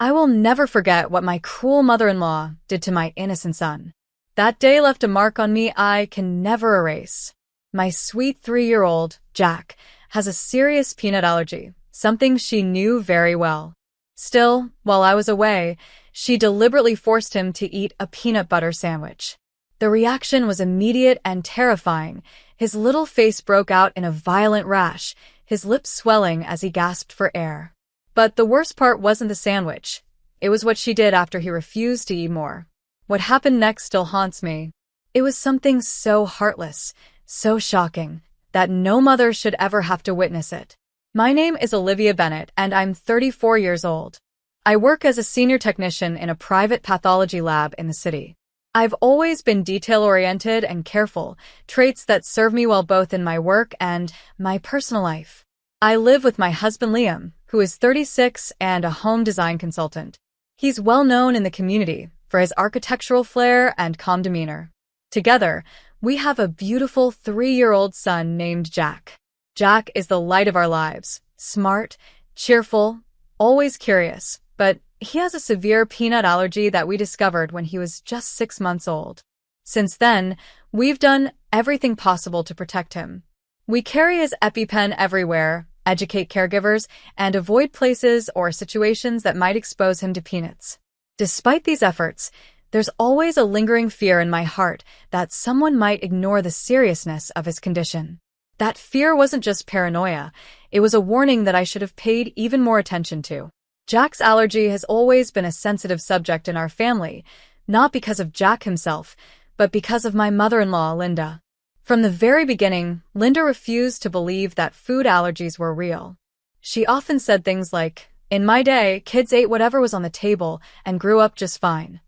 I will never forget what my cruel mother-in-law did to my innocent son. That day left a mark on me I can never erase. My sweet 3-year-old, Jack, has a serious peanut allergy, something she knew very well. Still, while I was away, she deliberately forced him to eat a peanut butter sandwich. The reaction was immediate and terrifying. His little face broke out in a violent rash, his lips swelling as he gasped for air. But the worst part wasn't the sandwich. It was what she did after he refused to eat more. What happened next still haunts me. It was something so heartless, so shocking, that no mother should ever have to witness it. My name is Olivia Bennett, and I'm 34 years old. I work as a senior technician in a private pathology lab in the city. I've always been detail-oriented and careful, traits that serve me well both in my work and my personal life. I live with my husband Liam, who is 36 and a home design consultant. He's well known in the community for his architectural flair and calm demeanor. Together, we have a beautiful 3-year-old son named Jack. Jack is the light of our lives, smart, cheerful, always curious, but he has a severe peanut allergy that we discovered when he was just 6 months old. Since then, we've done everything possible to protect him. We carry his EpiPen everywhere, educate caregivers, and avoid places or situations that might expose him to peanuts. Despite these efforts, there's always a lingering fear in my heart that someone might ignore the seriousness of his condition. That fear wasn't just paranoia, it was a warning that I should have paid even more attention to. Jack's allergy has always been a sensitive subject in our family, not because of Jack himself, but because of my mother-in-law, Linda. From the very beginning, Linda refused to believe that food allergies were real. She often said things like, "In my day, kids ate whatever was on the table and grew up just fine."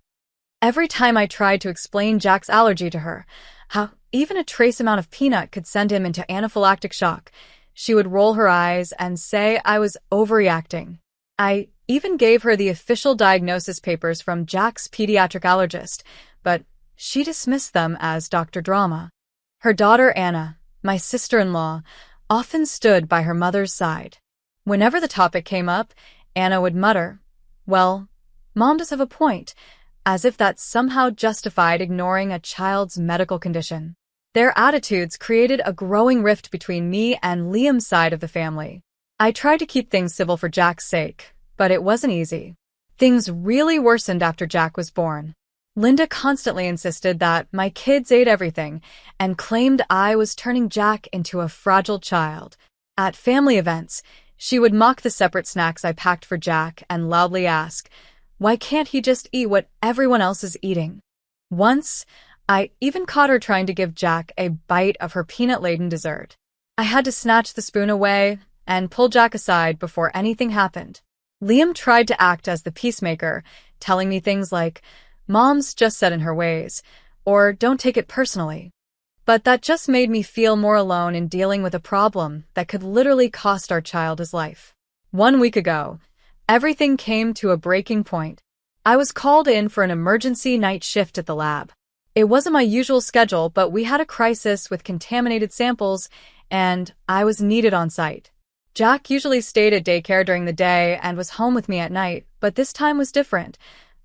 Every time I tried to explain Jack's allergy to her, how even a trace amount of peanut could send him into anaphylactic shock, she would roll her eyes and say I was overreacting. I even gave her the official diagnosis papers from Jack's pediatric allergist, but she dismissed them as Dr. Drama. Her daughter Anna, my sister-in-law, often stood by her mother's side. Whenever the topic came up, Anna would mutter, "Well, Mom does have a point," as if that somehow justified ignoring a child's medical condition. Their attitudes created a growing rift between me and Liam's side of the family. I tried to keep things civil for Jack's sake, but it wasn't easy. Things really worsened after Jack was born. Linda constantly insisted that my kids ate everything and claimed I was turning Jack into a fragile child. At family events, she would mock the separate snacks I packed for Jack and loudly ask, "Why can't he just eat what everyone else is eating?" Once, I even caught her trying to give Jack a bite of her peanut-laden dessert. I had to snatch the spoon away and pull Jack aside before anything happened. Liam tried to act as the peacemaker, telling me things like, "Mom's just set in her ways," or "Don't take it personally." But that just made me feel more alone in dealing with a problem that could literally cost our child his life. 1 week ago, everything came to a breaking point. I was called in for an emergency night shift at the lab. It wasn't my usual schedule, but we had a crisis with contaminated samples, and I was needed on site. Jack usually stayed at daycare during the day and was home with me at night, but this time was different.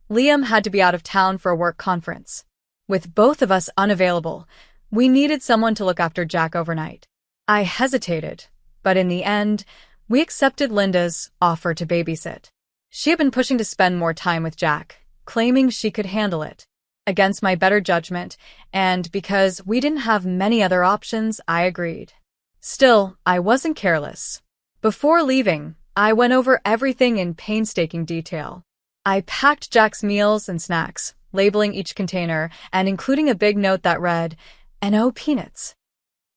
Liam had to be out of town for a work conference. With both of us unavailable, we needed someone to look after Jack overnight. I hesitated, but in the end, we accepted Linda's offer to babysit. She had been pushing to spend more time with Jack, claiming she could handle it. Against my better judgment, and because we didn't have many other options, I agreed. Still, I wasn't careless. Before leaving, I went over everything in painstaking detail. I packed Jack's meals and snacks, labeling each container and including a big note that read, "No peanuts."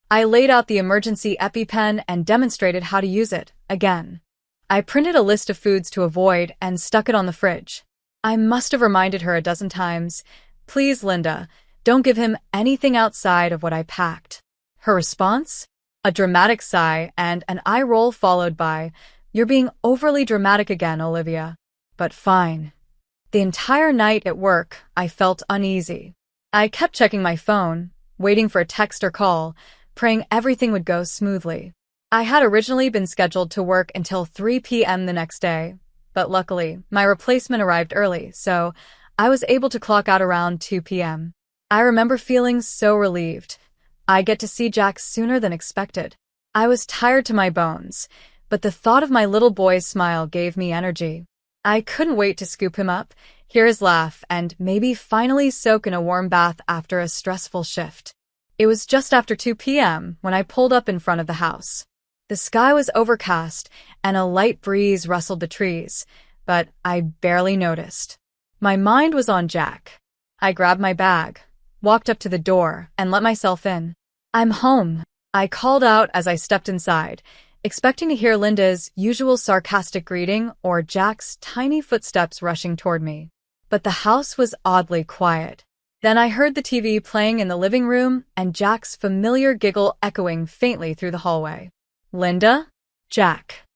I laid out the emergency EpiPen and demonstrated how to use it, again. I printed a list of foods to avoid and stuck it on the fridge. I must have reminded her a dozen times, "Please, Linda, don't give him anything outside of what I packed." Her response? A dramatic sigh and an eye roll followed by, "You're being overly dramatic again, Olivia." But fine. The entire night at work, I felt uneasy. I kept checking my phone, waiting for a text or call, praying everything would go smoothly. I had originally been scheduled to work until 3 p.m. the next day, but luckily, my replacement arrived early, so I was able to clock out around 2 p.m. I remember feeling so relieved. I get to see Jack sooner than expected. I was tired to my bones, but the thought of my little boy's smile gave me energy. I couldn't wait to scoop him up, hear his laugh, and maybe finally soak in a warm bath after a stressful shift. It was just after 2 p.m. when I pulled up in front of the house. The sky was overcast, and a light breeze rustled the trees, but I barely noticed. My mind was on Jack. I grabbed my bag, walked up to the door, and let myself in. "I'm home," I called out as I stepped inside, expecting to hear Linda's usual sarcastic greeting or Jack's tiny footsteps rushing toward me. But the house was oddly quiet. Then I heard the TV playing in the living room and Jack's familiar giggle echoing faintly through the hallway. "Linda? Jack."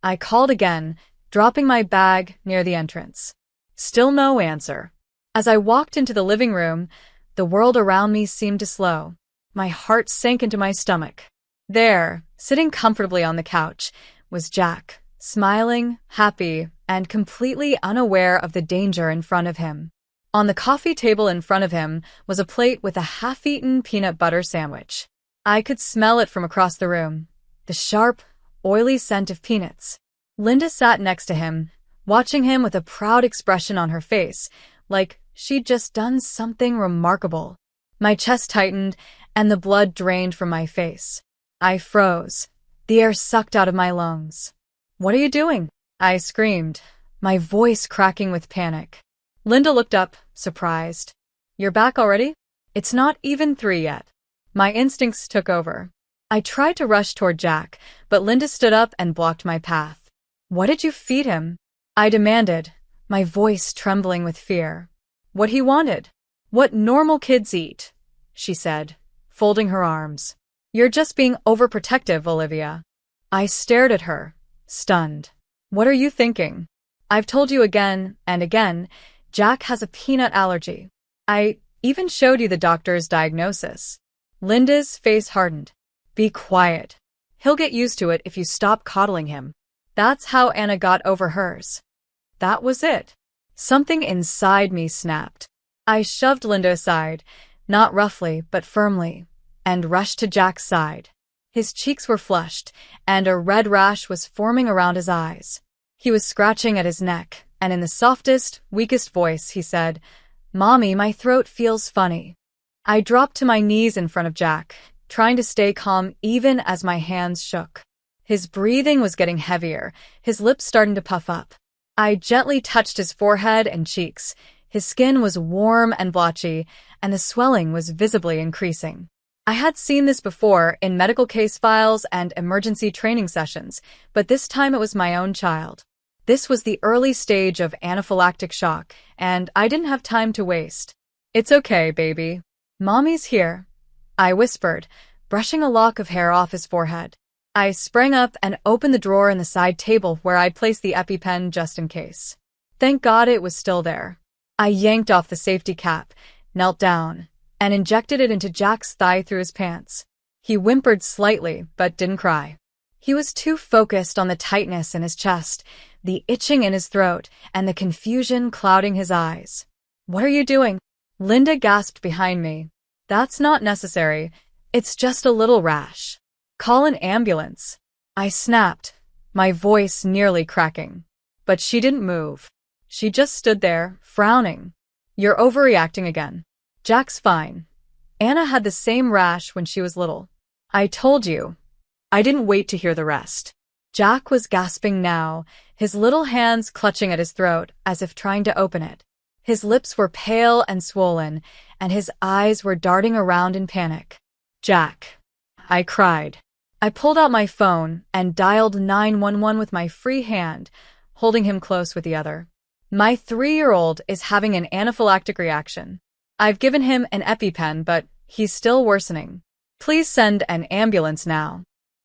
I called again, dropping my bag near the entrance. Still no answer. As I walked into the living room, the world around me seemed to slow. My heart sank into my stomach. There, sitting comfortably on the couch, was Jack, smiling, happy, and completely unaware of the danger in front of him. On the coffee table in front of him was a plate with a half-eaten peanut butter sandwich. I could smell it from across the room, the sharp, oily scent of peanuts. Linda sat next to him, watching him with a proud expression on her face, like she'd just done something remarkable. My chest tightened, and the blood drained from my face. I froze, the air sucked out of my lungs. "What are you doing?" I screamed, my voice cracking with panic. Linda looked up, surprised. "You're back already? It's not even 3 yet." My instincts took over. I tried to rush toward Jack, but Linda stood up and blocked my path. "What did you feed him?" I demanded, my voice trembling with fear. "What he wanted. What normal kids eat," she said, folding her arms. "You're just being overprotective, Olivia." I stared at her, stunned. "What are you thinking? I've told you again and again, Jack has a peanut allergy. I even showed you the doctor's diagnosis." Linda's face hardened. "Be quiet. He'll get used to it if you stop coddling him." That's how Anna got over hers. That was it. Something inside me snapped. I shoved Linda aside, not roughly but firmly, and rushed to Jack's side. His cheeks were flushed, and a red rash was forming around his eyes. He was scratching at his neck, and in the softest, weakest voice, he said, "Mommy, my throat feels funny." I dropped to my knees in front of Jack, trying to stay calm even as my hands shook. His breathing was getting heavier, his lips starting to puff up. I gently touched his forehead and cheeks. His skin was warm and blotchy, and the swelling was visibly increasing. I had seen this before in medical case files and emergency training sessions, but this time it was my own child. This was the early stage of anaphylactic shock, and I didn't have time to waste. "It's okay, baby. Mommy's here," I whispered, brushing a lock of hair off his forehead. I sprang up and opened the drawer in the side table where I'd placed the EpiPen just in case. Thank God it was still there. I yanked off the safety cap, knelt down, and injected it into Jack's thigh through his pants. He whimpered slightly, but didn't cry. He was too focused on the tightness in his chest, the itching in his throat, and the confusion clouding his eyes. "What are you doing?" Linda gasped behind me. "That's not necessary. It's just a little rash. Call an ambulance." I snapped, my voice nearly cracking. But she didn't move. She just stood there, frowning. "You're overreacting again. Jack's fine. Anna had the same rash when she was little." "I told you." I didn't wait to hear the rest. Jack was gasping now, his little hands clutching at his throat as if trying to open it. His lips were pale and swollen, and his eyes were darting around in panic. "Jack," I cried. I pulled out my phone and dialed 911 with my free hand, holding him close with the other. "My 3-year-old is having an anaphylactic reaction. I've given him an EpiPen, but he's still worsening. Please send an ambulance now."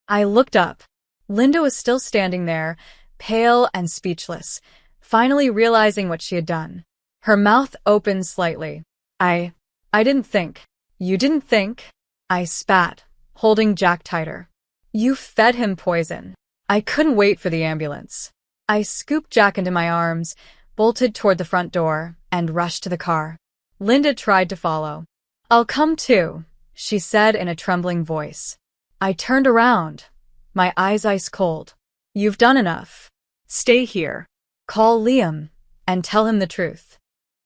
I looked up. Linda was still standing there, pale and speechless, finally realizing what she had done. Her mouth opened slightly. I didn't think." "You didn't think?" I spat, holding Jack tighter. "You fed him poison." I couldn't wait for the ambulance. I scooped Jack into my arms, bolted toward the front door, and rushed to the car. Linda tried to follow. "I'll come too," she said in a trembling voice. I turned around, my eyes ice cold. "You've done enough. Stay here. Call Liam and tell him the truth."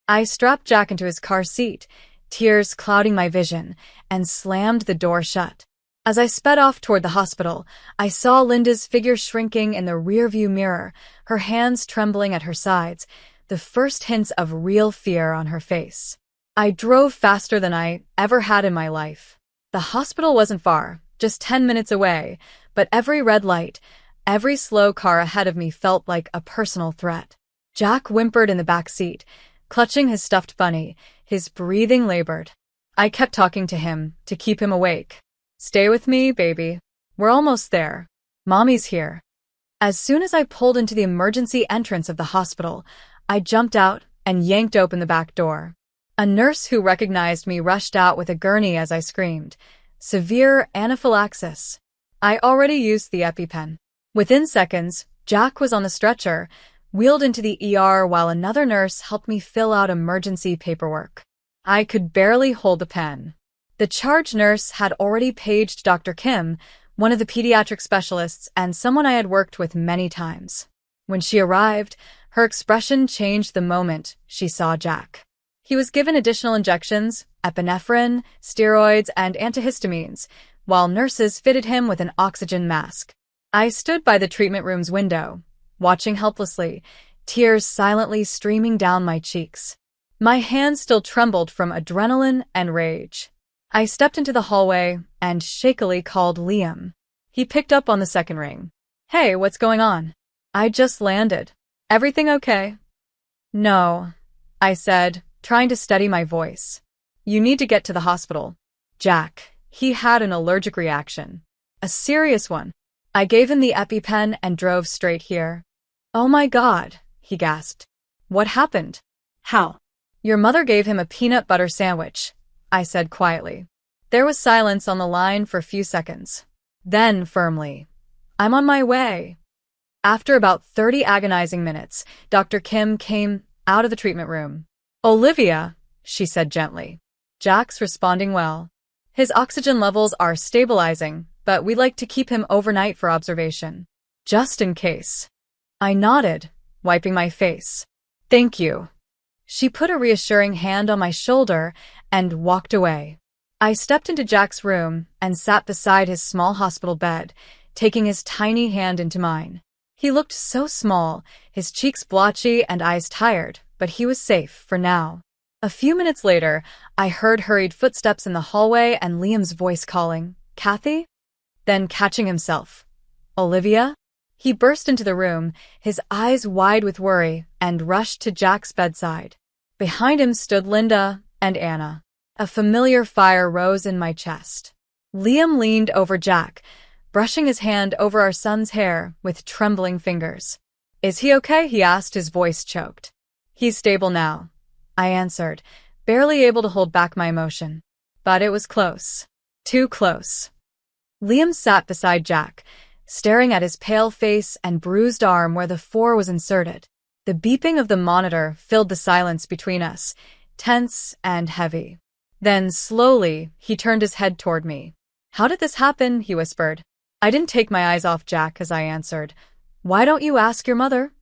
I strapped Jack into his car seat, tears clouding my vision, and slammed the door shut. As I sped off toward the hospital, I saw Linda's figure shrinking in the rearview mirror, her hands trembling at her sides, the first hints of real fear on her face. I drove faster than I ever had in my life. The hospital wasn't far, just 10 minutes away, but every red light, every slow car ahead of me felt like a personal threat. Jack whimpered in the back seat, clutching his stuffed bunny, his breathing labored. I kept talking to him to keep him awake. "Stay with me, baby. We're almost there. Mommy's here." As soon as I pulled into the emergency entrance of the hospital, I jumped out and yanked open the back door. A nurse who recognized me rushed out with a gurney as I screamed. Severe anaphylaxis. I already used the EpiPen. Within seconds, Jack was on the stretcher, wheeled into the ER while another nurse helped me fill out emergency paperwork. I could barely hold the pen. The charge nurse had already paged Dr. Kim, one of the pediatric specialists and someone I had worked with many times. When she arrived, her expression changed the moment she saw Jack. He was given additional injections, epinephrine, steroids, and antihistamines, while nurses fitted him with an oxygen mask. I stood by the treatment room's window, watching helplessly, tears silently streaming down my cheeks. My hands still trembled from adrenaline and rage. I stepped into the hallway and shakily called Liam. He picked up on the second ring. "Hey, what's going on?" "I just landed. Everything okay?" "No," I said, trying to steady my voice. "You need to get to the hospital. Jack, he had an allergic reaction. A serious one." I gave him the EpiPen and drove straight here. "Oh my God," he gasped. "What happened?" "How?" "Your mother gave him a peanut butter sandwich," I said quietly. There was silence on the line for a few seconds. Then, firmly, "I'm on my way." After about 30 agonizing minutes, Dr. Kim came out of the treatment room. "Olivia," she said gently. "Jack's responding well. His oxygen levels are stabilizing, but we'd like to keep him overnight for observation. Just in case." I nodded, wiping my face. "Thank you." She put a reassuring hand on my shoulder and walked away. I stepped into Jack's room and sat beside his small hospital bed, taking his tiny hand into mine. He looked so small, his cheeks blotchy and eyes tired, but he was safe for now. A few minutes later, I heard hurried footsteps in the hallway and Liam's voice calling, "Kathy?" Then catching himself, "Olivia?" He burst into the room, his eyes wide with worry, and rushed to Jack's bedside. Behind him stood Linda and Anna. A familiar fire rose in my chest. Liam leaned over Jack, brushing his hand over our son's hair with trembling fingers. "Is he okay?" he asked, his voice choked. "He's stable now," I answered, barely able to hold back my emotion. But it was close. Too close. Liam sat beside Jack, staring at his pale face and bruised arm where the 4 was inserted. The beeping of the monitor filled the silence between us, tense and heavy. Then, slowly, he turned his head toward me. "How did this happen?" he whispered. I didn't take my eyes off Jack as I answered, "Why don't you ask your mother?"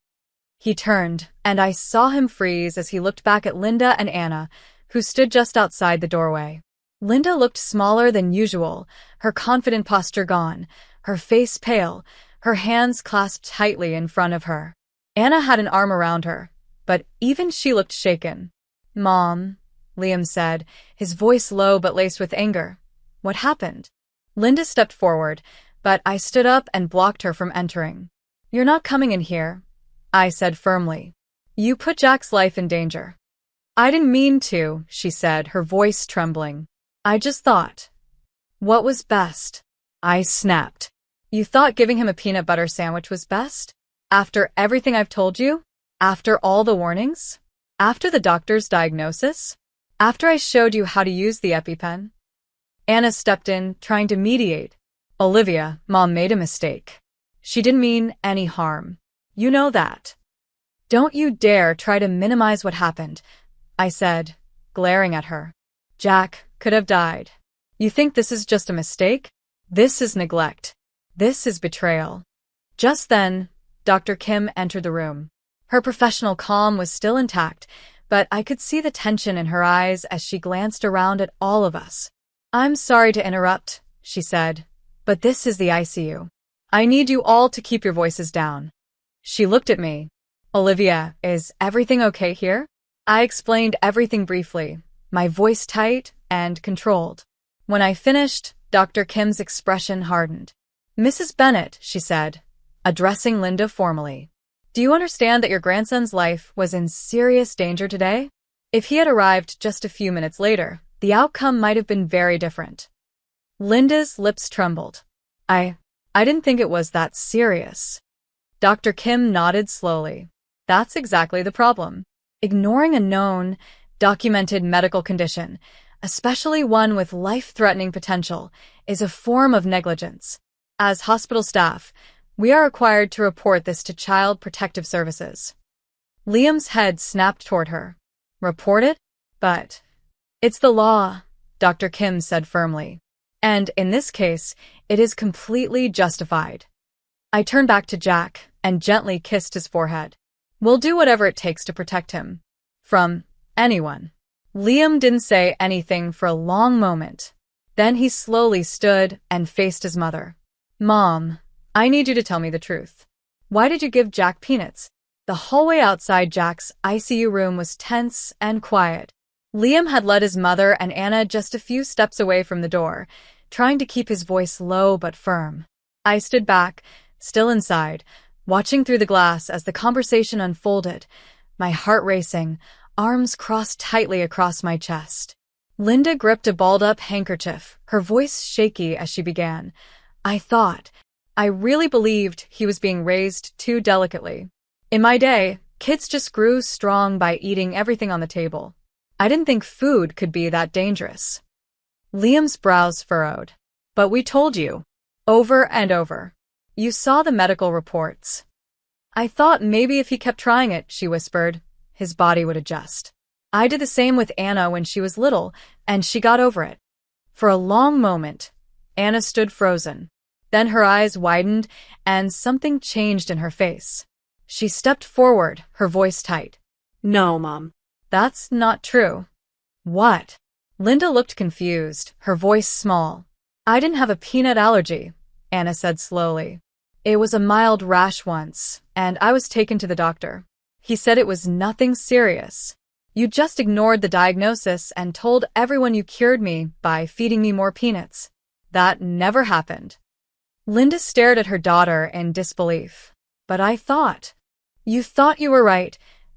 He turned, and I saw him freeze as he looked back at Linda and Anna, who stood just outside the doorway. Linda looked smaller than usual, her confident posture gone, her face pale, her hands clasped tightly in front of her. Anna had an arm around her, but even she looked shaken. "Mom," Liam said, his voice low but laced with anger. "What happened?" Linda stepped forward, but I stood up and blocked her from entering. "You're not coming in here," I said firmly. "You put Jack's life in danger." "I didn't mean to," she said, her voice trembling. "I just thought." "What was best?" I snapped. "You thought giving him a peanut butter sandwich was best? After everything I've told you? After all the warnings? After the doctor's diagnosis? After I showed you how to use the EpiPen?" Anna stepped in, trying to mediate. "Olivia, Mom made a mistake. She didn't mean any harm. You know that. Don't you dare try to minimize what happened, I said, glaring at her. Jack could have died. You think this is just a mistake? This is neglect. This is betrayal. Just then, Dr. Kim entered the room. Her professional calm was still intact, but I could see the tension in her eyes as she glanced around at all of us. I'm sorry to interrupt, she said, but this is the ICU. I need you all to keep your voices down. She looked at me. Olivia, is everything okay here? I explained everything briefly, my voice tight and controlled. When I finished, Dr. Kim's expression hardened. Mrs. Bennett, she said, addressing Linda formally. Do you understand that your grandson's life was in serious danger today? If he had arrived just a few minutes later, the outcome might have been very different. Linda's lips trembled. I didn't think it was that serious. Dr. Kim nodded slowly. That's exactly the problem. Ignoring a known, documented medical condition, especially one with life-threatening potential, is a form of negligence. As hospital staff, we are required to report this to Child Protective Services. Liam's head snapped toward her. Report it? But it's the law, Dr. Kim said firmly. And in this case, it is completely justified. I turned back to Jack and gently kissed his forehead. We'll do whatever it takes to protect him. From anyone. Liam didn't say anything for a long moment. Then he slowly stood and faced his mother. Mom, I need you to tell me the truth. Why did you give Jack peanuts? The hallway outside Jack's ICU room was tense and quiet. Liam had led his mother and Anna just a few steps away from the door, trying to keep his voice low but firm. I stood back, still inside, watching through the glass as the conversation unfolded, my heart racing, arms crossed tightly across my chest. Linda gripped a balled-up handkerchief, her voice shaky as she began. I really believed he was being raised too delicately. In my day, kids just grew strong by eating everything on the table. I didn't think food could be that dangerous. Liam's brows furrowed. But we told you. Over and over. You saw the medical reports. I thought maybe if he kept trying it, she whispered, his body would adjust. I did the same with Anna when she was little, and she got over it. For a long moment, Anna stood frozen. Then her eyes widened, and something changed in her face. She stepped forward, her voice tight. No, Mom. That's not true. What? Linda looked confused, her voice small. I didn't have a peanut allergy, Anna said slowly. It was a mild rash once, and I was taken to the doctor. He said it was nothing serious. You just ignored the diagnosis and told everyone you cured me by feeding me more peanuts. That never happened. Linda stared at her daughter in disbelief. But I thought. You thought you were right,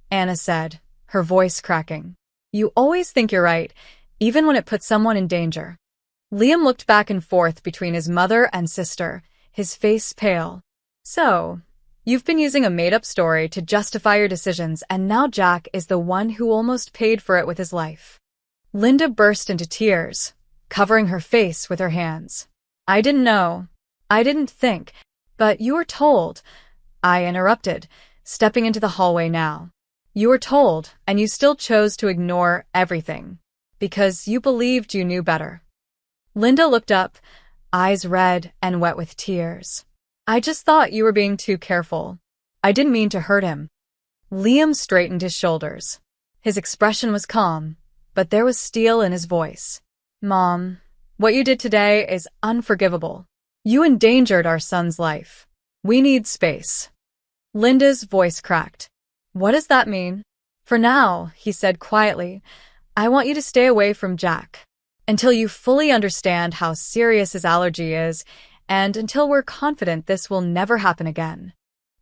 Anna said, her voice cracking. You always think you're right, even when it puts someone in danger. Liam looked back and forth between his mother and sister, his face pale. So, you've been using a made-up story to justify your decisions, and now Jack is the one who almost paid for it with his life. Linda burst into tears, covering her face with her hands. I didn't know. I didn't think. But you were told. I interrupted, stepping into the hallway now. You were told, and you still chose to ignore everything. Because you believed you knew better. Linda looked up, eyes red and wet with tears. I just thought you were being too careful. I didn't mean to hurt him. Liam straightened his shoulders. His expression was calm, but there was steel in his voice. Mom, what you did today is unforgivable. You endangered our son's life. We need space. Linda's voice cracked. What does that mean? For now, he said quietly, I want you to stay away from Jack. Until you fully understand how serious his allergy is, and until we're confident this will never happen again.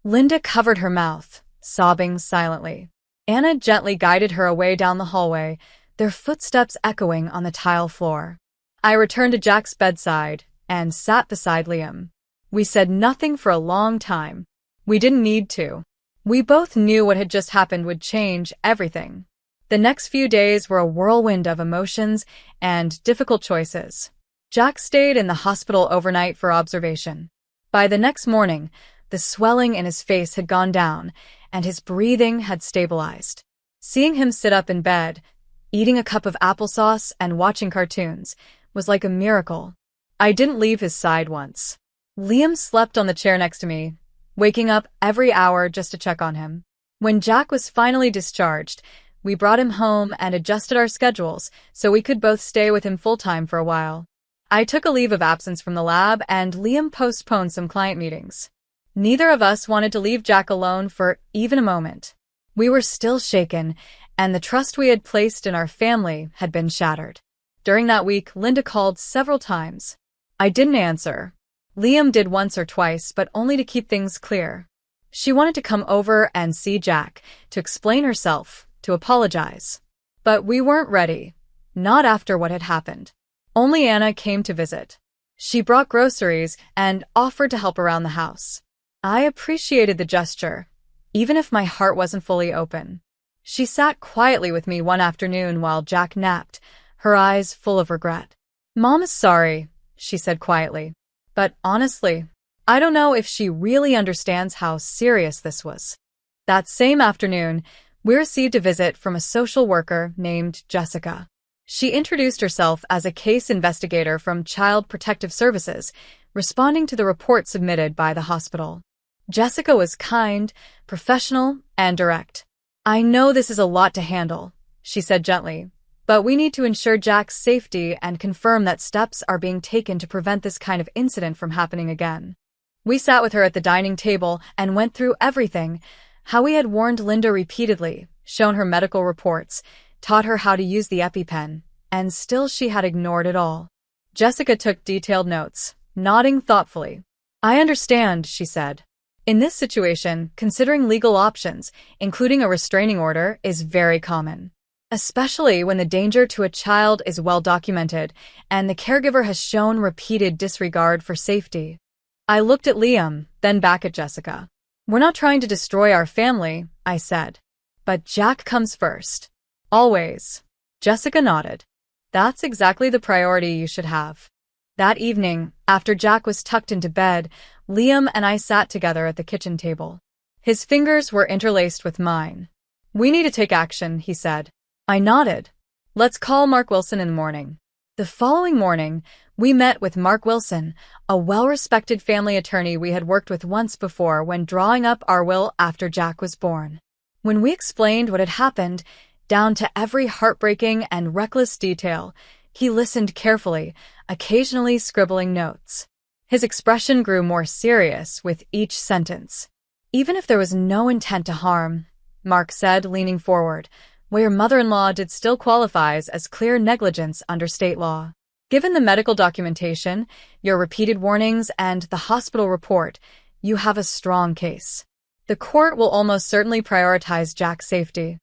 Linda covered her mouth, sobbing silently. Anna gently guided her away down the hallway, their footsteps echoing on the tile floor. I returned to Jack's bedside and sat beside Liam. We said nothing for a long time. We didn't need to. We both knew what had just happened would change everything. The next few days were a whirlwind of emotions and difficult choices. Jack stayed in the hospital overnight for observation. By the next morning, The swelling in his face had gone down, and his breathing had stabilized. Seeing him sit up in bed, eating a cup of applesauce and watching cartoons, was like a miracle. I didn't leave his side once. Liam slept on the chair next to me, waking up every hour just to check on him. When Jack was finally discharged, we brought him home and adjusted our schedules so we could both stay with him full-time for a while. I took a leave of absence from the lab, and Liam postponed some client meetings. Neither of us wanted to leave Jack alone for even a moment. We were still shaken, and the trust we had placed in our family had been shattered. During that week, Linda called several times. I didn't answer. Liam did once or twice, but only to keep things clear. She wanted to come over and see Jack, to explain herself, to apologize. But we weren't ready. Not after what had happened. Only Anna came to visit. She brought groceries and offered to help around the house. I appreciated the gesture, even if my heart wasn't fully open. She sat quietly with me one afternoon while Jack napped, her eyes full of regret. "Mom is sorry," she said quietly. "But honestly, I don't know if she really understands how serious this was." That same afternoon, we received a visit from a social worker named Jessica. She introduced herself as a case investigator from Child Protective Services, responding to the report submitted by the hospital. Jessica was kind, professional, and direct. "I know this is a lot to handle," she said gently, "but we need to ensure Jack's safety and confirm that steps are being taken to prevent this kind of incident from happening again." We sat with her at the dining table and went through everything: how we had warned Linda repeatedly, shown her medical reports, taught her how to use the EpiPen, and still she had ignored it all. Jessica took detailed notes, nodding thoughtfully. "I understand," she said. "In this situation, considering legal options, including a restraining order, is very common, especially when the danger to a child is well documented and the caregiver has shown repeated disregard for safety." I looked at Liam, then back at Jessica. "We're not trying to destroy our family," I said. "But Jack comes first. Always." Jessica nodded. "That's exactly the priority you should have." That evening, after Jack was tucked into bed, Liam and I sat together at the kitchen table. His fingers were interlaced with mine. "We need to take action," he said. I nodded. "Let's call Mark Wilson in the morning." The following morning, we met with Mark Wilson, a well-respected family attorney we had worked with once before when drawing up our will after Jack was born. When we explained what had happened, down to every heartbreaking and reckless detail, he listened carefully, occasionally scribbling notes. His expression grew more serious with each sentence. "Even if there was no intent to harm," Mark said, leaning forward, "what your mother-in-law did still qualifies as clear negligence under state law. Given the medical documentation, your repeated warnings, and the hospital report, you have a strong case. The court will almost certainly prioritize Jack's safety."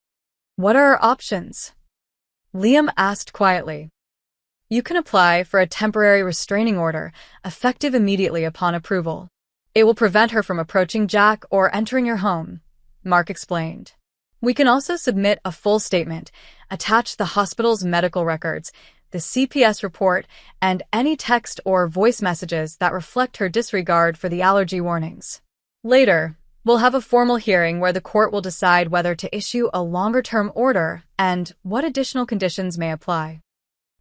"What are our options?" Liam asked quietly. "You can apply for a temporary restraining order, effective immediately upon approval. It will prevent her from approaching Jack or entering your home," Mark explained. "We can also submit a full statement, attach the hospital's medical records, the CPS report, and any text or voice messages that reflect her disregard for the allergy warnings. Later, we'll have a formal hearing where the court will decide whether to issue a longer-term order and what additional conditions may apply."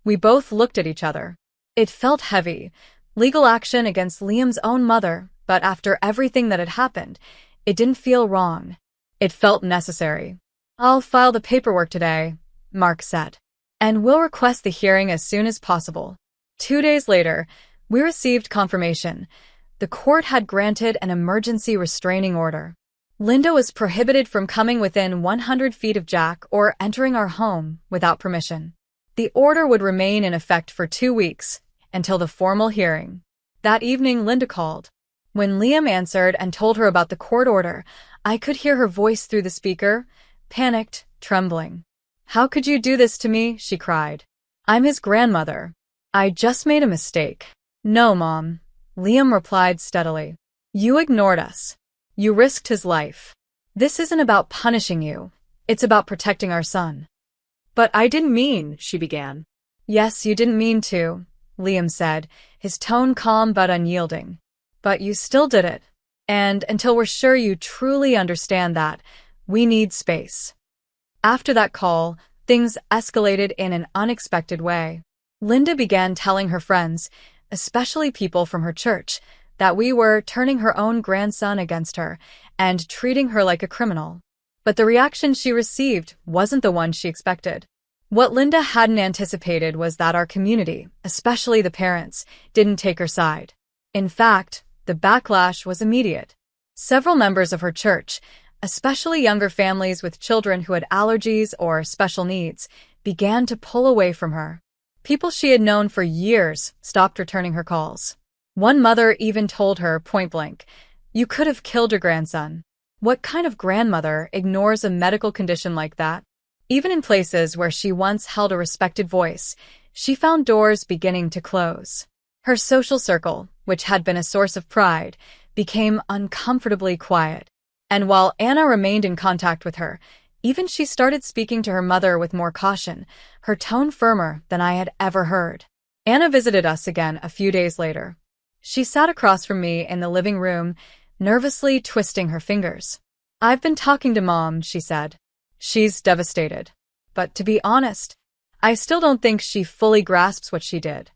We both looked at each other. It felt heavy, legal action against Liam's own mother, but after everything that had happened, it didn't feel wrong. It felt necessary. "I'll file the paperwork today," Mark said, "and we'll request the hearing as soon as possible." 2 days later, we received confirmation. The court had granted an emergency restraining order. Linda was prohibited from coming within 100 feet of Jack or entering our home without permission. The order would remain in effect for 2 weeks, until the formal hearing. That evening, Linda called. When Liam answered and told her about the court order, I could hear her voice through the speaker, panicked, trembling. "How could you do this to me?" she cried. "I'm his grandmother. I just made a mistake." "No, Mom," Liam replied steadily. "You ignored us. You risked his life. This isn't about punishing you. It's about protecting our son." "But I didn't mean," she began. "Yes, you didn't mean to," Liam said, his tone calm but unyielding. "But you still did it. And until we're sure you truly understand that, we need space. After that call, things escalated in an unexpected way. Linda began telling her friends, especially people from her church, that we were turning her own grandson against her and treating her like a criminal. But the reaction she received wasn't the one she expected. What Linda hadn't anticipated was that our community, especially the parents, didn't take her side. In fact, the backlash was immediate. Several members of her church, especially younger families with children who had allergies or special needs, began to pull away from her. People she had known for years stopped returning her calls. One mother even told her point-blank, "You could have killed your grandson." What kind of grandmother ignores a medical condition like that? Even in places where she once held a respected voice, she found doors beginning to close. Her social circle, which had been a source of pride, became uncomfortably quiet. And while Anna remained in contact with her, even she started speaking to her mother with more caution, her tone firmer than I had ever heard. Anna visited us again a few days later. She sat across from me in the living room, nervously twisting her fingers. "I've been talking to Mom," she said. "She's devastated. But to be honest, I still don't think she fully grasps what she did."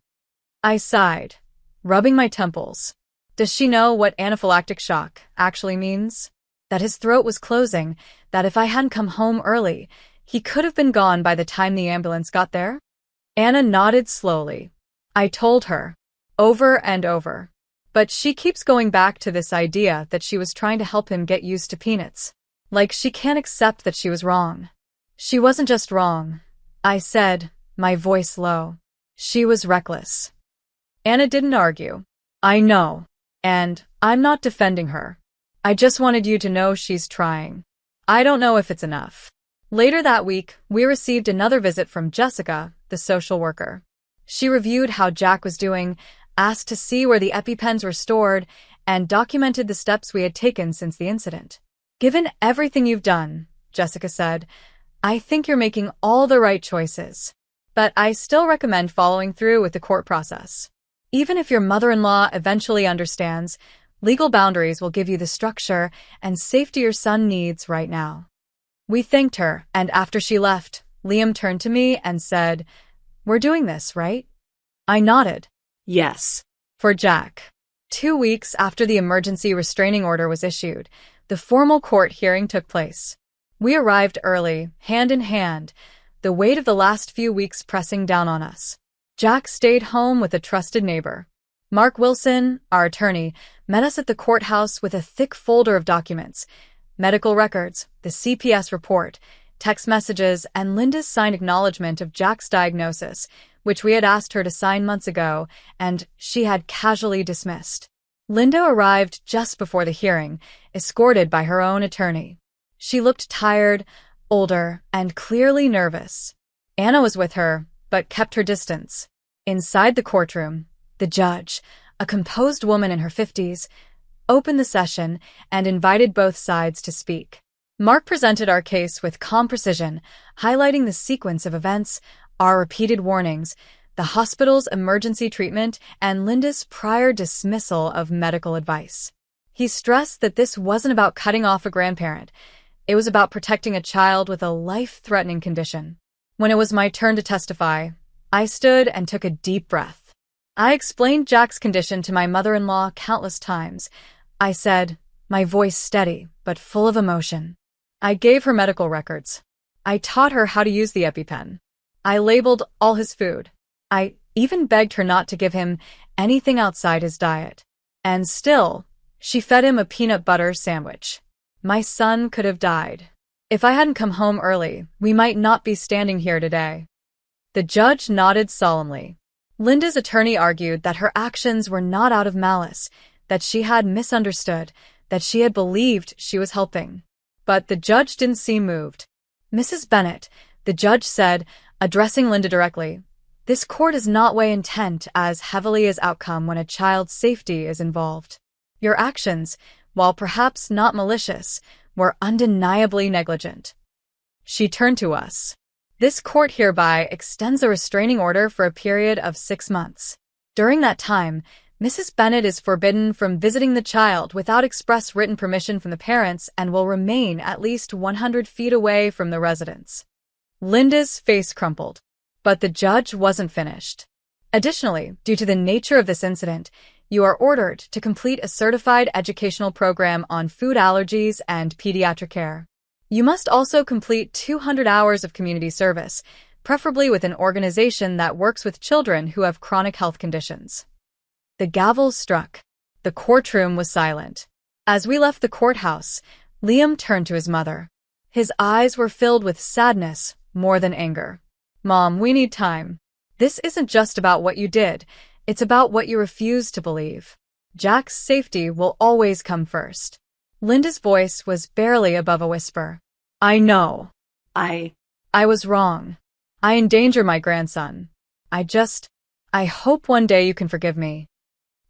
I sighed, rubbing my temples. Does she know what anaphylactic shock actually means? That his throat was closing, that if I hadn't come home early, he could have been gone by the time the ambulance got there? Anna nodded slowly. I told her, over and over. But she keeps going back to this idea that she was trying to help him get used to peanuts. Like she can't accept that she was wrong. She wasn't just wrong, I said, my voice low. She was reckless. Anna didn't argue. I know. And I'm not defending her. I just wanted you to know she's trying. I don't know if it's enough. Later that week, we received another visit from Jessica, the social worker. She reviewed how Jack was doing, asked to see where the EpiPens were stored, and documented the steps we had taken since the incident. "Given everything you've done," Jessica said, "I think you're making all the right choices. But I still recommend following through with the court process. Even if your mother-in-law eventually understands, legal boundaries will give you the structure and safety your son needs right now." We thanked her, and after she left, Liam turned to me and said, "We're doing this, right?" I nodded. Yes. For Jack. 2 weeks after the emergency restraining order was issued, the formal court hearing took place. We arrived early, hand in hand, the weight of the last few weeks pressing down on us. Jack stayed home with a trusted neighbor. Mark Wilson, our attorney, met us at the courthouse with a thick folder of documents, medical records, the CPS report, text messages, and Linda's signed acknowledgement of Jack's diagnosis, which we had asked her to sign months ago, and she had casually dismissed. Linda arrived just before the hearing, escorted by her own attorney. She looked tired, older, and clearly nervous. Anna was with her, but kept her distance. Inside the courtroom, the judge, a composed woman in her 50s, opened the session and invited both sides to speak. Mark presented our case with calm precision, highlighting the sequence of events, our repeated warnings, the hospital's emergency treatment, and Linda's prior dismissal of medical advice. He stressed that this wasn't about cutting off a grandparent. It was about protecting a child with a life-threatening condition. When it was my turn to testify, I stood and took a deep breath. I explained Jack's condition to my mother-in-law countless times. I said, my voice steady but full of emotion. I gave her medical records. I taught her how to use the EpiPen. I labeled all his food. I even begged her not to give him anything outside his diet. And still, she fed him a peanut butter sandwich. My son could have died. If I hadn't come home early, we might not be standing here today. The judge nodded solemnly. Linda's attorney argued that her actions were not out of malice, that she had misunderstood, that she had believed she was helping. But the judge didn't seem moved. "Mrs. Bennett," the judge said, addressing Linda directly, "this court does not weigh intent as heavily as outcome when a child's safety is involved. Your actions, while perhaps not malicious, were undeniably negligent." She turned to us. "This court hereby extends a restraining order for a period of 6 months. During that time, Mrs. Bennet is forbidden from visiting the child without express written permission from the parents and will remain at least 100 feet away from the residence. Linda's face crumpled, but the judge wasn't finished. Additionally, due to the nature of this incident, you are ordered to complete a certified educational program on food allergies and pediatric care. You must also complete 200 hours of community service, preferably with an organization that works with children who have chronic health conditions. The gavel struck. The courtroom was silent. As we left the courthouse, Liam turned to his mother. His eyes were filled with sadness more than anger. "Mom, we need time. This isn't just about what you did. It's about what you refused to believe. Jack's safety will always come first." Linda's voice was barely above a whisper. "I know. I was wrong. I endanger my grandson. I hope one day you can forgive me."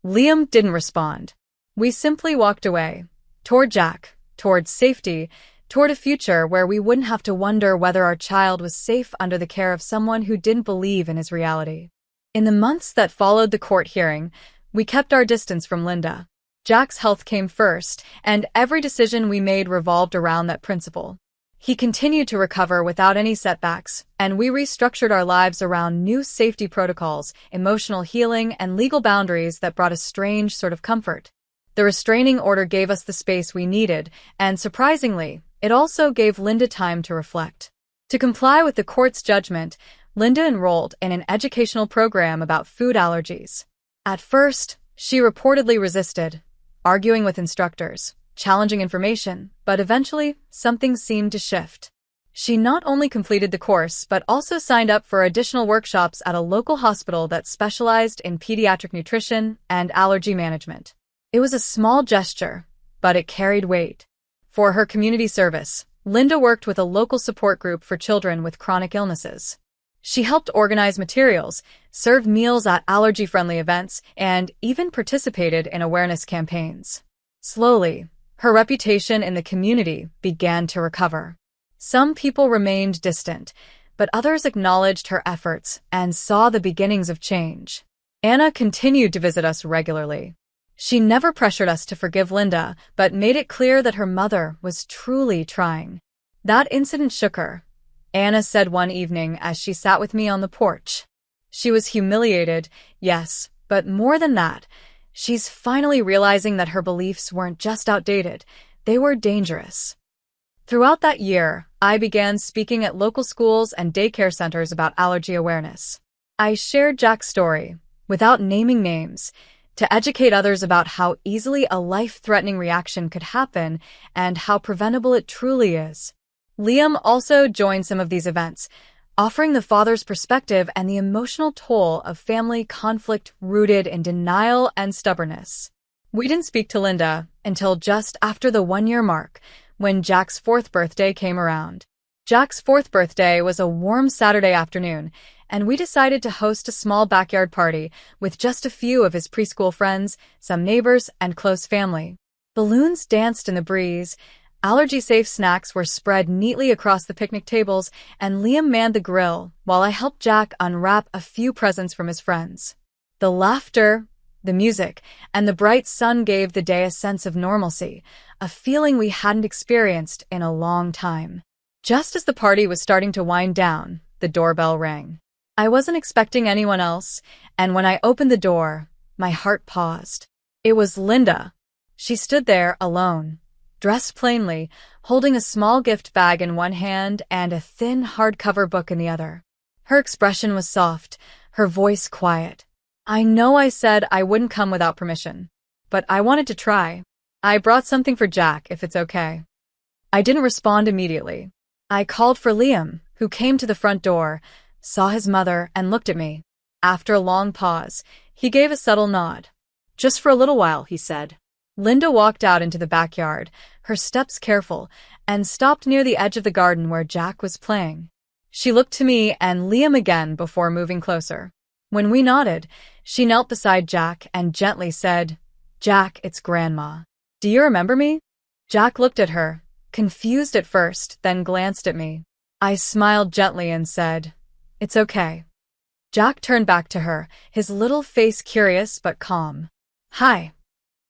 Liam didn't respond. We simply walked away. Toward Jack, toward safety, toward a future where we wouldn't have to wonder whether our child was safe under the care of someone who didn't believe in his reality. In the months that followed the court hearing, we kept our distance from Linda. Jack's health came first, and every decision we made revolved around that principle. He continued to recover without any setbacks, and we restructured our lives around new safety protocols, emotional healing, and legal boundaries that brought a strange sort of comfort. The restraining order gave us the space we needed, and surprisingly, it also gave Linda time to reflect. To comply with the court's judgment, Linda enrolled in an educational program about food allergies. At first, she reportedly resisted, arguing with instructors, challenging information, but eventually, something seemed to shift. She not only completed the course, but also signed up for additional workshops at a local hospital that specialized in pediatric nutrition and allergy management. It was a small gesture, but it carried weight. For her community service, Linda worked with a local support group for children with chronic illnesses. She helped organize materials, served meals at allergy-friendly events, and even participated in awareness campaigns. Slowly, her reputation in the community began to recover. Some people remained distant, but others acknowledged her efforts and saw the beginnings of change. Anna continued to visit us regularly. She never pressured us to forgive Linda, but made it clear that her mother was truly trying. That incident shook her, Anna said one evening as she sat with me on the porch. She was humiliated, yes, but more than that, she's finally realizing that her beliefs weren't just outdated, they were dangerous. Throughout that year, I began speaking at local schools and daycare centers about allergy awareness. I shared Jack's story, without naming names, to educate others about how easily a life-threatening reaction could happen and how preventable it truly is. Liam also joined some of these events, offering the father's perspective and the emotional toll of family conflict rooted in denial and stubbornness. We didn't speak to Linda until just after the 1-year mark, when Jack's 4th birthday came around. Jack's 4th birthday was a warm Saturday afternoon, and we decided to host a small backyard party with just a few of his preschool friends, some neighbors, and close family. Balloons danced in the breeze, allergy-safe snacks were spread neatly across the picnic tables, and Liam manned the grill while I helped Jack unwrap a few presents from his friends. The laughter, the music, and the bright sun gave the day a sense of normalcy, a feeling we hadn't experienced in a long time. Just as the party was starting to wind down, the doorbell rang. I wasn't expecting anyone else, and when I opened the door, my heart paused. It was Linda. She stood there alone, dressed plainly, holding a small gift bag in one hand and a thin hardcover book in the other. Her expression was soft, her voice quiet. I know I said I wouldn't come without permission, but I wanted to try. "I brought something for Jack, if it's okay." I didn't respond immediately. I called for Liam, who came to the front door, saw his mother, and looked at me. After a long pause, he gave a subtle nod. "Just for a little while," he said. Linda walked out into the backyard, her steps careful, and stopped near the edge of the garden where Jack was playing. She looked to me and Liam again before moving closer. When we nodded, she knelt beside Jack and gently said, "Jack, it's Grandma. Do you remember me?" Jack looked at her, confused at first, then glanced at me. I smiled gently and said, "It's okay." Jack turned back to her, his little face curious but calm. Hi.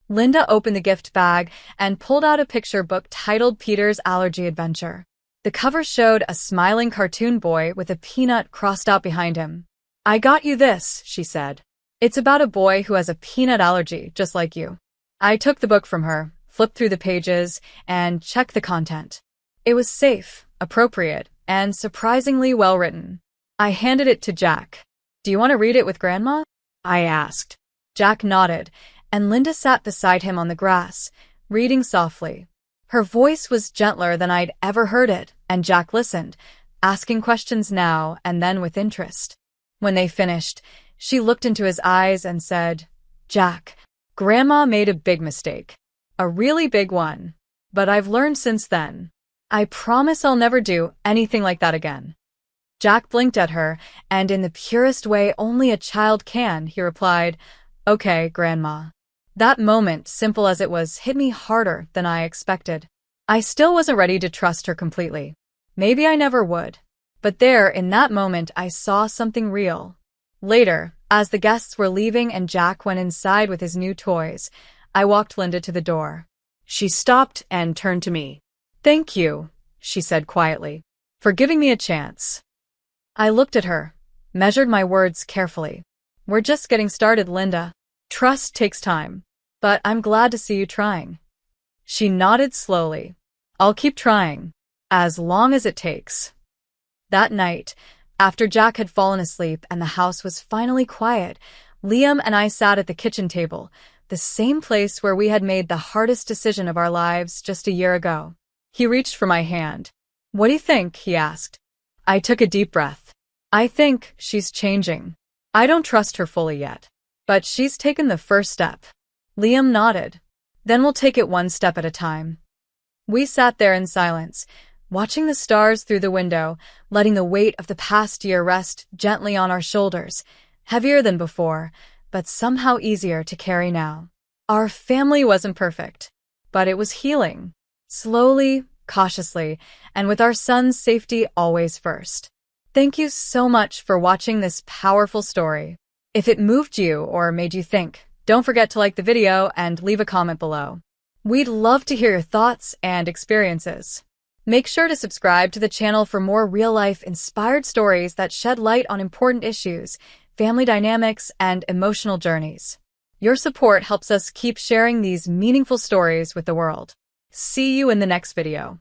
Linda opened the gift bag and pulled out a picture book titled Peter's Allergy Adventure. The cover showed a smiling cartoon boy with a peanut crossed out behind him. I got you this, she said. It's about a boy who has a peanut allergy, just like you. I took the book from her, flipped through the pages, and checked the content. It was safe, appropriate, and surprisingly well written. I handed it to Jack. Do you want to read it with Grandma? I asked. Jack nodded, and Linda sat beside him on the grass, reading softly. Her voice was gentler than I'd ever heard it, and Jack listened, asking questions now and then with interest. When they finished, she looked into his eyes and said, Jack, Grandma made a big mistake. A really big one. But I've learned since then. I promise I'll never do anything like that again. Jack blinked at her, and in the purest way only a child can, he replied, Okay, Grandma. That moment, simple as it was, hit me harder than I expected. I still wasn't ready to trust her completely. Maybe I never would. But there, in that moment, I saw something real. Later, as the guests were leaving and Jack went inside with his new toys, I walked Linda to the door. She stopped and turned to me. Thank you, she said quietly, for giving me a chance. I looked at her, measured my words carefully. We're just getting started, Linda. Trust takes time. But I'm glad to see you trying. She nodded slowly. I'll keep trying, as long as it takes. That night, after Jack had fallen asleep and the house was finally quiet, Liam and I sat at the kitchen table, the same place where we had made the hardest decision of our lives just a year ago. He reached for my hand. What do you think? He asked. I took a deep breath. I think she's changing. I don't trust her fully yet, but she's taken the first step. Liam nodded. Then we'll take it one step at a time. We sat there in silence, watching the stars through the window, letting the weight of the past year rest gently on our shoulders, heavier than before, but somehow easier to carry now. Our family wasn't perfect, but it was healing. Slowly, cautiously, and with our son's safety always first. Thank you so much for watching this powerful story. If it moved you or made you think, don't forget to like the video and leave a comment below. We'd love to hear your thoughts and experiences. Make sure to subscribe to the channel for more real-life inspired stories that shed light on important issues, family dynamics, and emotional journeys. Your support helps us keep sharing these meaningful stories with the world. See you in the next video.